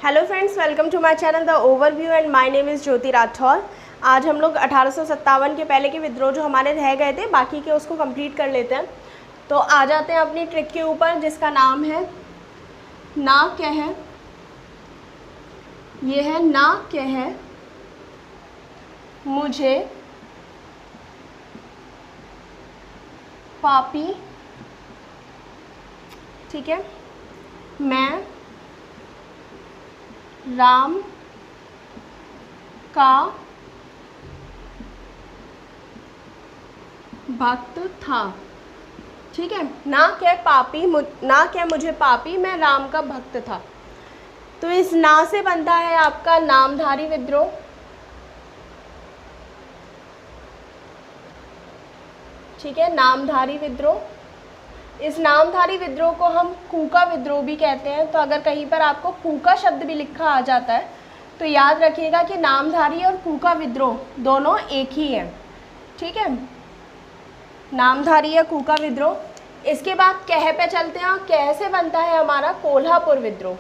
Hello friends, welcome to my channel the overview and my name is Jyoti Rathore. आज हम लोग 1857 के पहले के विद्रोह जो हमारे रह गए थे बाकी के उसको कंप्लीट कर लेते हैं। तो आ जाते हैं अपनी ट्रिक के ऊपर जिसका नाम है ना कह। ये है ना कह मुझे पापी, ठीक है, मैं राम का भक्त था। ठीक है, ना क्या मुझे पापी, मैं राम का भक्त था। तो इस ना से बनता है आपका नामधारी विद्रोह। ठीक है, नामधारी विद्रोह। इस नामधारी विद्रोह को हम कूका विद्रोह भी कहते हैं। तो अगर कहीं पर आपको कूका शब्द भी लिखा आ जाता है तो याद रखिएगा कि नामधारी और कूका विद्रोह दोनों एक ही है। ठीक है, नामधारी या कूका विद्रोह। इसके बाद कह पे चलते हैं और कह से बनता है हमारा कोल्हापुर विद्रोह।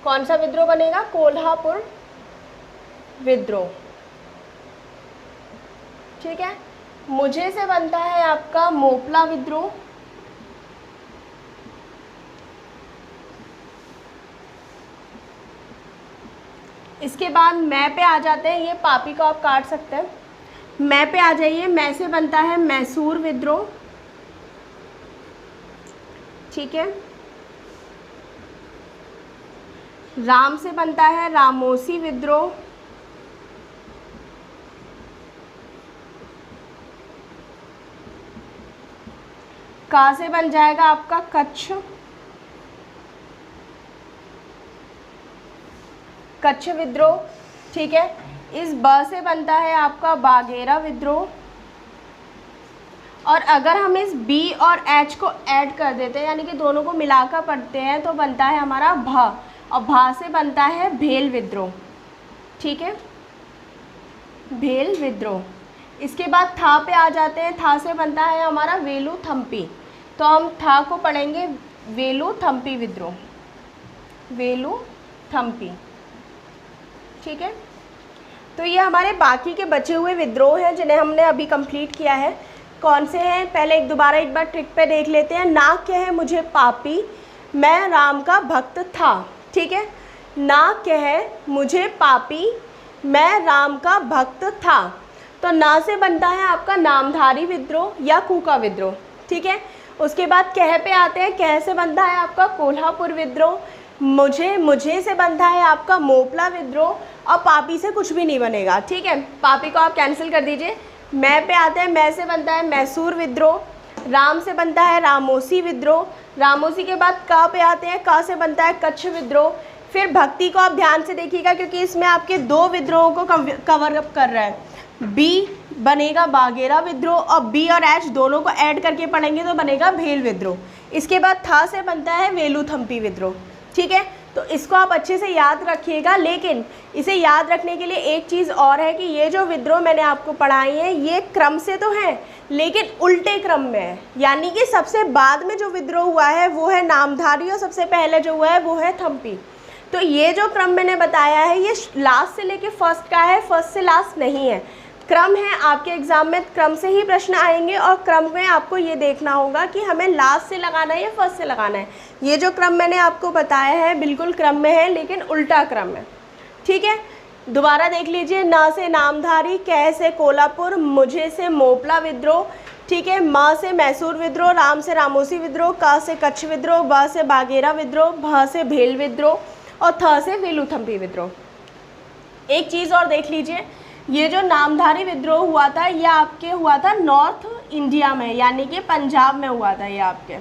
कौन सा विद्रोह बनेगा? कोल्हापुर विद्रोह। ठीक है, मुझे से बनता है आपका मोपला विद्रोह। इसके बाद मैं पे आ जाते हैं। ये पापी को आप काट सकते हैं। मैं पे आ जाइए। मैं से बनता है मैसूर विद्रोह। ठीक है, राम से बनता है रामोसी विद्रोह। का से बन जाएगा आपका कच्छ विद्रोह। ठीक है, इस ब से बनता है आपका बाघेरा विद्रोह। और अगर हम इस बी और एच को ऐड कर देते हैं यानी कि दोनों को मिलाकर पढ़ते हैं तो बनता है हमारा भा, और भा से बनता है भेल विद्रोह। ठीक है, भेल विद्रोह। इसके बाद था पे आ जाते हैं। था से बनता है हमारा वेलू थम्पी। तो हम था को पढ़ेंगे वेलू थम्पी विद्रोह। वेलू थम्पी। ठीक है, तो ये हमारे बाकी के बचे हुए विद्रोह हैं जिन्हें हमने अभी कंप्लीट किया है। कौन से हैं? पहले एक बार ट्रिक पे देख लेते हैं। ना कह मुझे पापी, मैं राम का भक्त था। ठीक है, ना कह मुझे पापी, मैं राम का भक्त था। तो ना से बनता है आपका नामधारी विद्रोह या कूका विद्रोह। ठीक है, उसके बाद कह पे आते हैं। कह से बनता है आपका कोल्हापुर विद्रोह। मुझे से बनता है आपका मोपला विद्रोह। और पापी से कुछ भी नहीं बनेगा। ठीक है, पापी को आप कैंसिल कर दीजिए। मैं पे आते हैं। मैं से बनता है मैसूर विद्रोह। राम से बनता है रामोसी विद्रोह। रामोसी के बाद का पे आते हैं। का से बनता है कच्छ विद्रोह। फिर भक्ति को आप ध्यान से देखिएगा क्योंकि इसमें आपके दो विद्रोहों को कवर अप कर रहा है। बी बनेगा बाघेरा विद्रोह और बी और एच दोनों को ऐड करके पढ़ेंगे तो बनेगा भेल विद्रोह। इसके बाद था से बनता है वेलू थम्पी विद्रोह। ठीक है, तो इसको आप अच्छे से याद रखिएगा। लेकिन इसे याद रखने के लिए एक चीज़ और है कि ये जो विद्रोह मैंने आपको पढ़ाई है ये क्रम से तो है लेकिन उल्टे क्रम में है। यानी कि सबसे बाद में जो विद्रोह हुआ है वो है नामधारी और सबसे पहले जो हुआ है वो है थम्पी। तो ये जो क्रम मैंने बताया है ये लास्ट से लेके फर्स्ट का है, फर्स्ट से लास्ट नहीं है। क्रम है, आपके एग्जाम में क्रम से ही प्रश्न आएंगे और क्रम में आपको ये देखना होगा कि हमें लास्ट से लगाना है या फर्स्ट से लगाना है। ये जो क्रम मैंने आपको बताया है बिल्कुल क्रम में है लेकिन उल्टा क्रम है। ठीक है, दोबारा देख लीजिए। ना से नामधारी, कह से कोल्हापुर, मुझे से मोपला विद्रोह। ठीक है, माँ से मैसूर विद्रोह, राम से रामोसी विद्रोह, का से कच्छ विद्रोह, ब से बाघेरा विद्रोह, भ से भेल विद्रोह और थ से वेलूथम्पी विद्रोह। एक चीज़ और देख लीजिए, ये जो नामधारी विद्रोह हुआ था ये आपके हुआ था नॉर्थ इंडिया में यानी कि पंजाब में हुआ था ये आपके।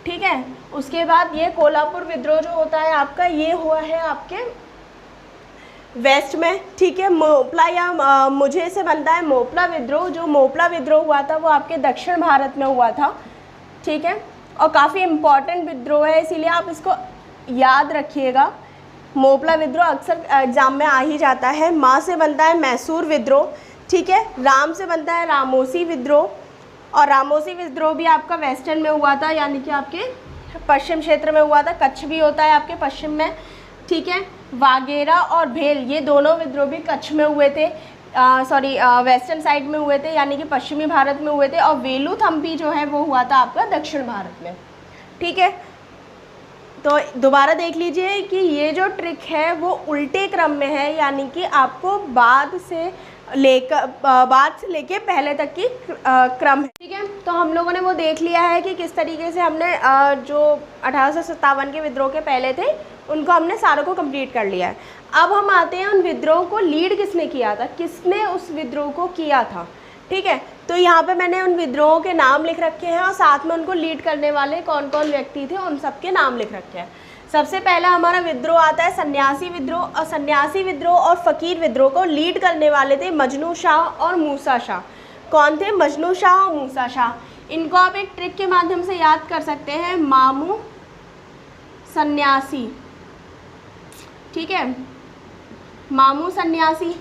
ठीक है, उसके बाद ये कोल्हापुर विद्रोह जो होता है आपका ये हुआ है आपके वेस्ट में। ठीक है, मोपला या मुझे से बनता है मोपला विद्रोह। जो मोपला विद्रोह हुआ था वो आपके दक्षिण भारत में हुआ था। ठीक है, और काफ़ी इम्पॉर्टेंट विद्रोह है इसीलिए आप इसको याद रखिएगा। मोपला विद्रोह अक्सर एग्जाम में आ ही जाता है। माँ से बनता है मैसूर विद्रोह। ठीक है, राम से बनता है रामोसी विद्रोह और रामोसी विद्रोह भी आपका वेस्टर्न में हुआ था यानी कि आपके पश्चिम क्षेत्र में हुआ था। कच्छ भी होता है आपके पश्चिम में। ठीक है। वागेरा और भेल ये दोनों विद्रोह भी कच्छ में हुए थे, वेस्टर्न साइड में हुए थे, यानी कि पश्चिमी भारत में हुए थे। और वेलुथम्पी जो है वो हुआ था आपका दक्षिण भारत में। ठीक है, तो दोबारा देख लीजिए कि ये जो ट्रिक है वो उल्टे क्रम में है, यानी कि आपको बाद से लेके पहले तक की क्रम है। ठीक है, तो हम लोगों ने वो देख लिया है कि किस तरीके से हमने जो 1857 के विद्रोह के पहले थे उनको हमने सारों को कंप्लीट कर लिया है। अब हम आते हैं उन विद्रोह को लीड किसने किया था, किसने उस विद्रोह को किया था। ठीक है, तो यहाँ पे मैंने उन विद्रोहों के नाम लिख रखे हैं और साथ में उनको लीड करने वाले कौन कौन व्यक्ति थे उन सब के नाम लिख रखे हैं। सबसे पहला हमारा विद्रोह आता है सन्यासी विद्रोह, और सन्यासी विद्रोह और फ़कीर विद्रोह को लीड करने वाले थे मजनू शाह और मूसा शाह। कौन थे? मजनू शाह और मूसा शाह। इनको आप एक ट्रिक के माध्यम से याद कर सकते हैं, मामू सन्यासी। ठीक है, मामू सन्यासी,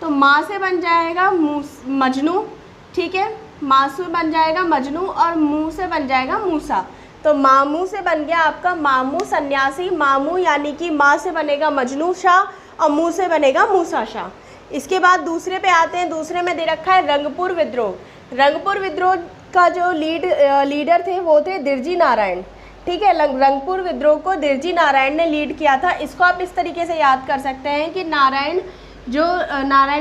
तो माँ से बन जाएगा मजनू। ठीक है, माँ से बन जाएगा मजनू और मुँह से बन जाएगा मूसा। तो मामू से बन गया आपका मामू सन्यासी। मामू यानी कि माँ से बनेगा मजनू शाह और मुँह से बनेगा मूसा शाह। इसके बाद दूसरे पे आते हैं। दूसरे में दे रखा है रंगपुर विद्रोह। रंगपुर विद्रोह का जो लीडर थे वो थे दिरजी नारायण। ठीक है, रंगपुर विद्रोह को दिरजी नारायण ने लीड किया था। इसको आप इस तरीके से याद कर सकते हैं कि नारायण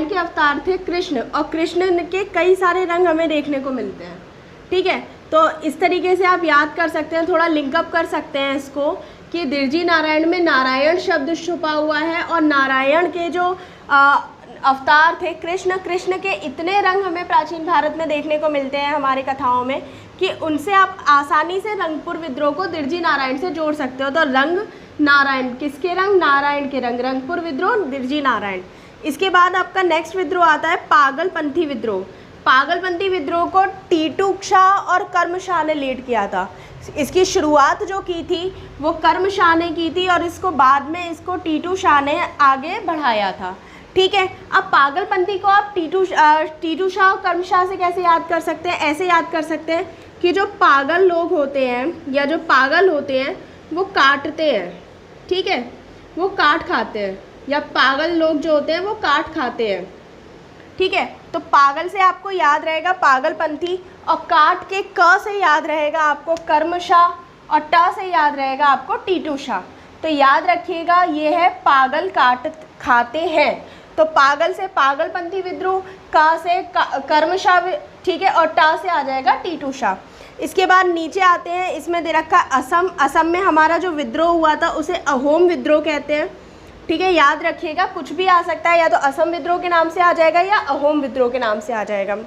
के अवतार थे कृष्ण, और कृष्ण के कई सारे रंग हमें देखने को मिलते हैं। ठीक है, तो इस तरीके से आप याद कर सकते हैं, थोड़ा लिंकअप कर सकते हैं इसको कि दिरजी नारायण में नारायण शब्द छुपा हुआ है, और नारायण के जो अवतार थे कृष्ण के इतने रंग हमें प्राचीन भारत में देखने को मिलते हैं हमारी कथाओं में कि उनसे आप आसानी से रंगपुर विद्रोह को दिरजी नारायण से जोड़ सकते हो। तो रंग नारायण, किसके रंग? नारायण के रंग, रंगपुर विद्रोह दिरजी नारायण। इसके बाद आपका नेक्स्ट विद्रोह आता है पागलपंथी विद्रोह। पागलपंथी विद्रोह को टीटू शाह और कर्म शाह ने लीड किया था। इसकी शुरुआत जो की थी वो कर्म शाह ने की थी, और इसको बाद में इसको टीटू शाह ने आगे बढ़ाया था। ठीक है, अब पागलपंथी को आप टीटू शाह और कर्म शाह से कैसे याद कर सकते हैं? ऐसे याद कर सकते हैं कि जो पागल लोग होते हैं या जो पागल होते हैं वो काटते हैं। ठीक है, वो काट खाते हैं, या पागल लोग जो होते हैं वो काट खाते हैं। ठीक है, तो पागल से आपको याद रहेगा पागलपंथी, और काट के क से याद रहेगा आपको कर्मशाह, और ट से याद रहेगा आपको टीटू शाह। तो याद रखिएगा ये है पागल काट खाते हैं। तो पागल से पागलपंथी विद्रोह, का से कर्मशाह, ठीक है, और टा से आ जाएगा टीटू शाह। इसके बाद नीचे आते हैं, इसमें दे रखा असम। असम में हमारा जो विद्रोह हुआ था उसे अहोम विद्रोह कहते हैं। ठीक है, याद रखिएगा कुछ भी आ सकता है, या तो असम विद्रोह के नाम से आ जाएगा या अहोम विद्रोह के नाम से आ जाएगा।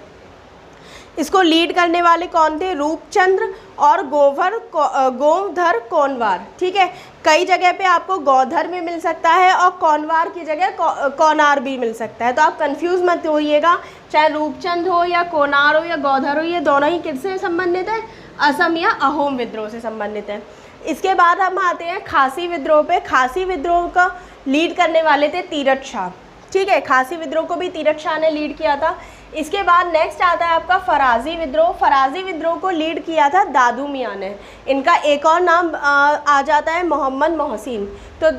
इसको लीड करने वाले कौन थे? रूपचंद्र और गोधर कोनवार। ठीक है, कई जगह पे आपको गौधर भी मिल सकता है और कोनवार की जगह कोनार भी मिल सकता है, तो आप कंफ्यूज मत होइएगा। चाहे रूपचंद हो या कोनार हो या गौधर हो, ये दोनों ही किससे संबंधित है? असम या अहोम विद्रोह से संबंधित है। इसके बाद हम आते हैं खासी विद्रोह पे। खासी विद्रोह का लीड करने वाले थे तीरथ शाह। ठीक है, खासी विद्रोह को भी तीरथ शाह ने लीड किया था। इसके बाद नेक्स्ट आता है आपका फराजी विद्रोह। फराजी विद्रोह को लीड किया था दादू मियाँ ने। इनका एक और नाम आ जाता है मोहम्मद मोहसिन। तो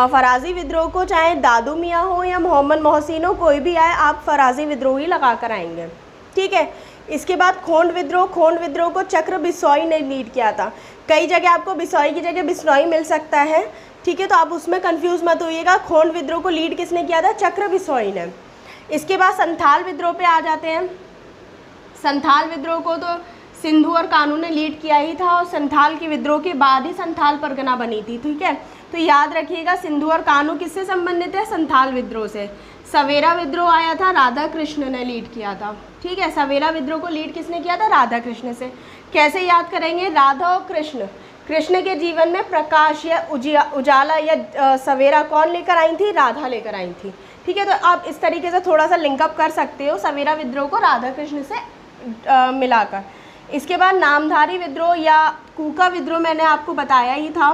फराजी विद्रोह को चाहे दादू मियाँ हो या मोहम्मद मोहसिन हो, कोई भी आए आप फराजी विद्रोह ही लगा कर आएंगे। ठीक है, इसके बाद खोंड विद्रोह। खोंड विद्रोह को चक्र बिसोई ने लीड किया था। कई जगह आपको बिसोई की जगह बिश्नोई मिल सकता है। ठीक है, तो आप उसमें कंफ्यूज मत होइएगा। खोंड विद्रोह को लीड किसने किया था? चक्र बिसोई ने। इसके बाद संथाल विद्रोह पे आ जाते हैं। संथाल विद्रोह को तो सिंधु और कानू ने लीड किया ही था, और संथाल के विद्रोह के बाद ही संथाल परगना बनी थी। ठीक है, तो याद रखिएगा सिंधु और कानू किससे संबंधित है? संथाल विद्रोह से। सवेरा विद्रोह आया था, राधा कृष्ण ने लीड किया था। ठीक है, सवेरा विद्रोह को लीड किसने किया था? राधा कृष्ण से। कैसे याद करेंगे? राधा और कृष्ण, कृष्ण के जीवन में प्रकाश या उजाला या सवेरा कौन लेकर आई थी? राधा लेकर आई थी। ठीक है, तो आप इस तरीके से थोड़ा सा लिंकअप कर सकते हो सवेरा विद्रोह को राधा कृष्ण से मिलाकर। इसके बाद नामधारी विद्रोह या कूका विद्रोह मैंने आपको बताया ही था।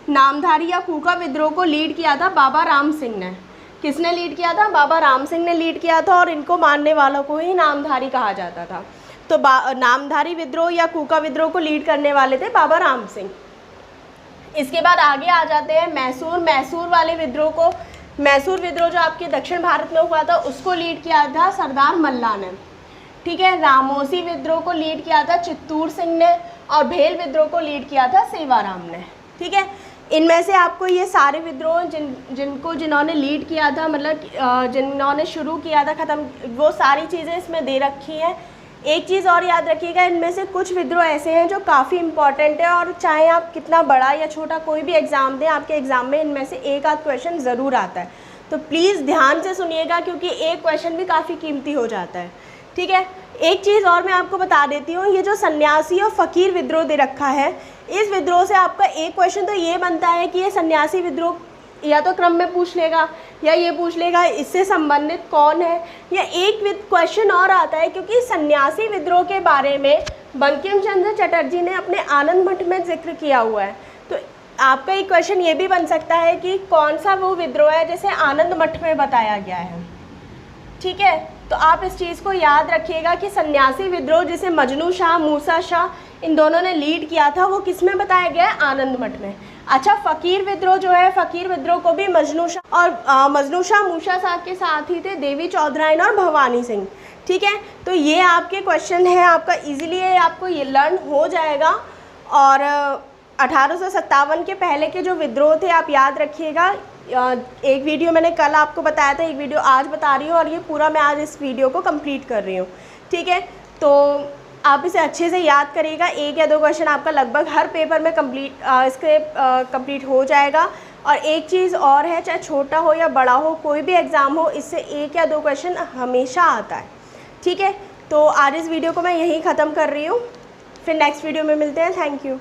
नामधारी या कूका विद्रोह को लीड किया था बाबा राम सिंह ने। किसने लीड किया था? बाबा राम सिंह ने लीड किया था, और इनको मानने वालों को ही नामधारी कहा जाता था। तो नामधारी विद्रोह या कूका विद्रोह को लीड करने वाले थे बाबा राम सिंह। इसके बाद आगे आ जाते हैं मैसूर वाले विद्रोह को। मैसूर विद्रोह जो आपके दक्षिण भारत में हुआ था उसको लीड किया था सरदार मल्ला ने, ठीक है। रामोसी विद्रोह को लीड किया था चित्तूर सिंह ने, और भेल विद्रोह को लीड किया था सेवाराम ने, ठीक है। इनमें से आपको ये सारे विद्रोह जिन्होंने लीड किया था, मतलब जिन्होंने शुरू किया था, ख़त्म, वो सारी चीज़ें इसमें दे रखी हैं। एक चीज़ और याद रखिएगा, इनमें से कुछ विद्रोह ऐसे हैं जो काफ़ी इंपॉर्टेंट है, और चाहे आप कितना बड़ा या छोटा कोई भी एग्ज़ाम दें, आपके एग्ज़ाम में इनमें से एक आध क्वेश्चन ज़रूर आता है। तो प्लीज़ ध्यान से सुनिएगा, क्योंकि एक क्वेश्चन भी काफ़ी कीमती हो जाता है, ठीक है। एक चीज़ और मैं आपको बता देती हूँ, ये जो सन्यासी और फ़कीर विद्रोह दे रखा है, इस विद्रोह से आपका एक क्वेश्चन तो ये बनता है कि ये सन्यासी विद्रोह या तो क्रम में पूछ लेगा, या ये पूछ लेगा इससे संबंधित कौन है, या एक क्वेश्चन और आता है, क्योंकि सन्यासी विद्रोह के बारे में बंकिम चंद्र चटर्जी ने अपने आनंद मठ में जिक्र किया हुआ है। तो आपका एक क्वेश्चन ये भी बन सकता है कि कौन सा वो विद्रोह है जैसे आनंद मठ में बताया गया है, ठीक है। तो आप इस चीज़ को याद रखिएगा कि सन्यासी विद्रोह जिसे मजनू शाह, मूसा शाह इन दोनों ने लीड किया था, वो किस में बताया गया है? आनंद मठ में। अच्छा, फ़कीर विद्रोह जो है, फ़कीर विद्रोह को भी मजनू शाह और मजनू शाह मूसा शाह के साथ ही थे देवी चौधराइन और भवानी सिंह, ठीक है। तो ये आपके क्वेश्चन है, आपका इजीली आपको ये लर्न हो जाएगा। और 1857 के पहले के जो विद्रोह थे आप याद रखिएगा। एक वीडियो मैंने कल आपको बताया था, एक वीडियो आज बता रही हूँ, और ये पूरा मैं आज इस वीडियो को कंप्लीट कर रही हूँ, ठीक है। तो आप इसे अच्छे से याद करिएगा, एक या दो क्वेश्चन आपका लगभग हर पेपर में कंप्लीट हो जाएगा। और एक चीज़ और है, चाहे छोटा हो या बड़ा हो, कोई भी एग्ज़ाम हो, इससे एक या दो क्वेश्चन हमेशा आता है, ठीक है। तो आज इस वीडियो को मैं यहीं ख़त्म कर रही हूँ, फिर नेक्स्ट वीडियो में मिलते हैं। Thank you.